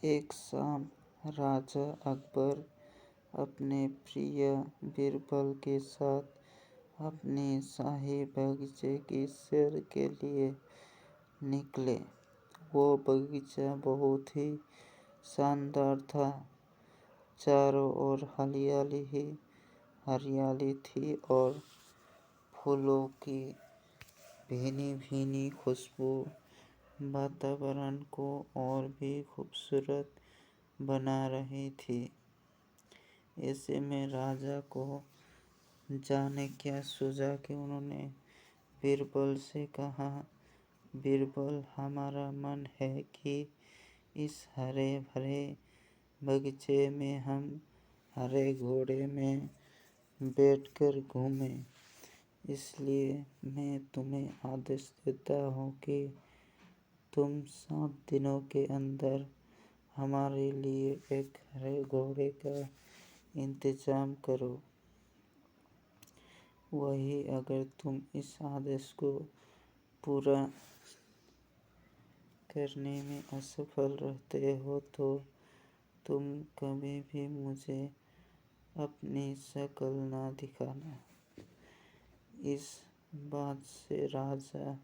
एक शाम राजा अकबर अपने प्रिय बीरबल के साथ अपने शाही बगीचे की सैर के लिए निकले। वो बगीचा बहुत ही शानदार था। चारों ओर हरियाली ही हरियाली थी और फूलों की भीनी भीनी खुशबू वातावरण को और भी खूबसूरत बना रही थी। ऐसे में राजा को जाने क्या सूझा कि उन्होंने बीरबल से कहा, बीरबल, हमारा मन है कि इस हरे भरे बगीचे में हम हरे घोड़े में बैठकर घूमें। इसलिए मैं तुम्हें आदेश देता हूँ कि तुम 7 दिनों के अंदर हमारे लिए एक हरे घोड़े का इंतजाम करो। वही अगर तुम इस आदेश को पूरा करने में असफल रहते हो तो तुम कभी भी मुझे अपनी शक्ल ना दिखाना। इस बात से राजा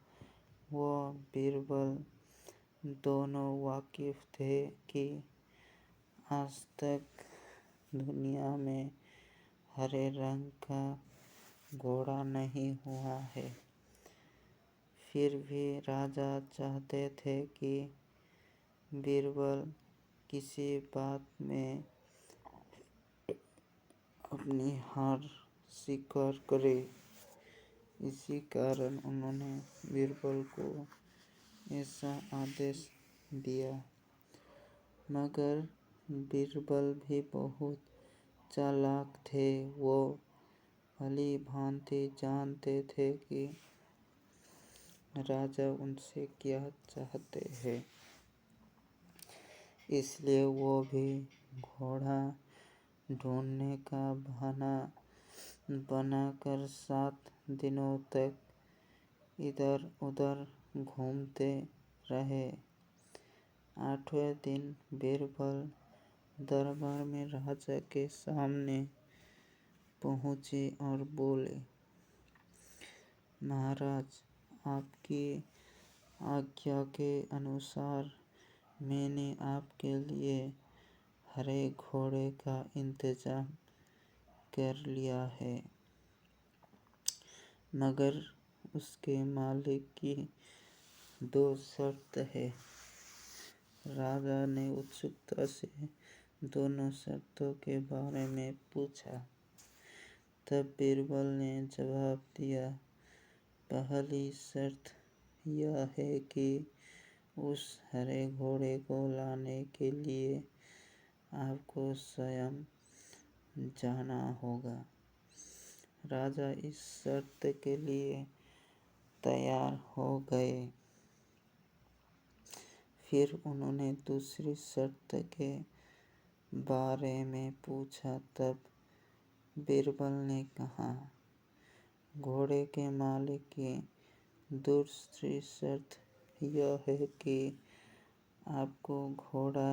व बीरबल दोनों वाकिफ थे कि आज तक दुनिया में हरे रंग का घोड़ा नहीं हुआ है। फिर भी राजा चाहते थे कि बीरबल किसी बात में अपनी हार स्वीकार करे। इसी कारण उन्होंने बीरबल को ऐसा आदेश दिया। मगर बीरबल भी बहुत चालाक थे। वो भली भांति जानते थे कि राजा उनसे क्या चाहते हैं। इसलिए वो भी घोड़ा ढूंढने का बहाना बनाकर 7 दिनों तक इधर उधर घूमते रहे। 8वें दिन बीरबल दरबार में राजा के सामने पहुँचे और बोले, महाराज, आपकी आज्ञा के अनुसार मैंने आपके लिए हरे घोड़े का इंतजाम कर लिया है। मगर उसके मालिक की 2 शर्त है। राजा ने उत्सुकता से दोनों शर्तों के बारे में पूछा। तब बीरबल ने जवाब दिया, पहली शर्त यह है कि उस हरे घोड़े को लाने के लिए आपको स्वयं जाना होगा। राजा इस शर्त के लिए तैयार हो गए। फिर उन्होंने दूसरी शर्त के बारे में पूछा। तब बीरबल ने कहा, घोड़े के मालिक की दूसरी शर्त यह है कि आपको घोड़ा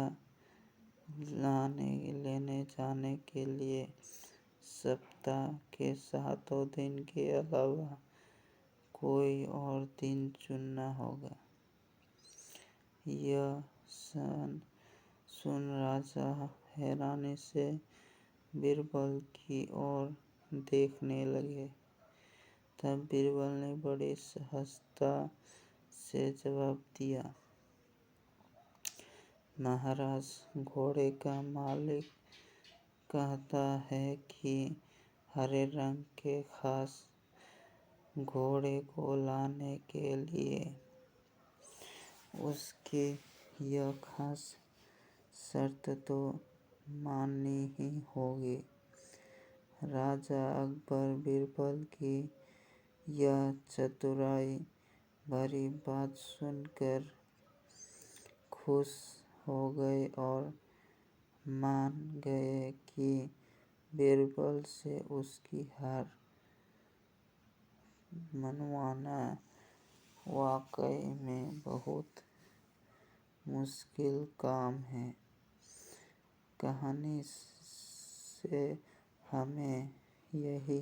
लेने जाने के लिए सप्ताह के 7 दिन के अलावा कोई और दिन चुनना होगा। यह सुन राजा हैरानी से बीरबल की ओर देखने लगे। तब बीरबल ने बड़ी सहजता से जवाब दिया, महाराज, घोड़े का मालिक कहता है कि हरे रंग के खास घोड़े को लाने के लिए उसकी यह खास शर्त तो माननी ही होगी। राजा अकबर बीरबल की यह चतुराई भरी बात सुनकर खुश हो गए और मान गए कि बीरबल से उसकी हार मनवाना वाकई में बहुत मुश्किल काम है। कहानी से हमें यही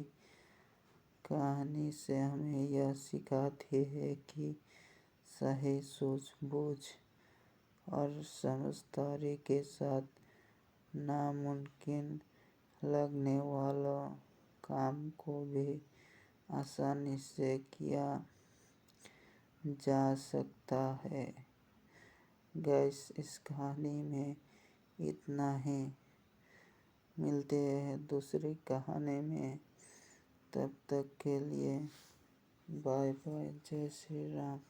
कहानी से हमें यह सिखाती है कि सही सूझबूझ और समझदारी के साथ नामुमकिन लगने वालों काम को भी आसानी से किया जा सकता है। गैस इस कहानी में इतना ही। मिलते हैं दूसरी कहानी में। तब तक के लिए बाय बाय। जय श्री राम।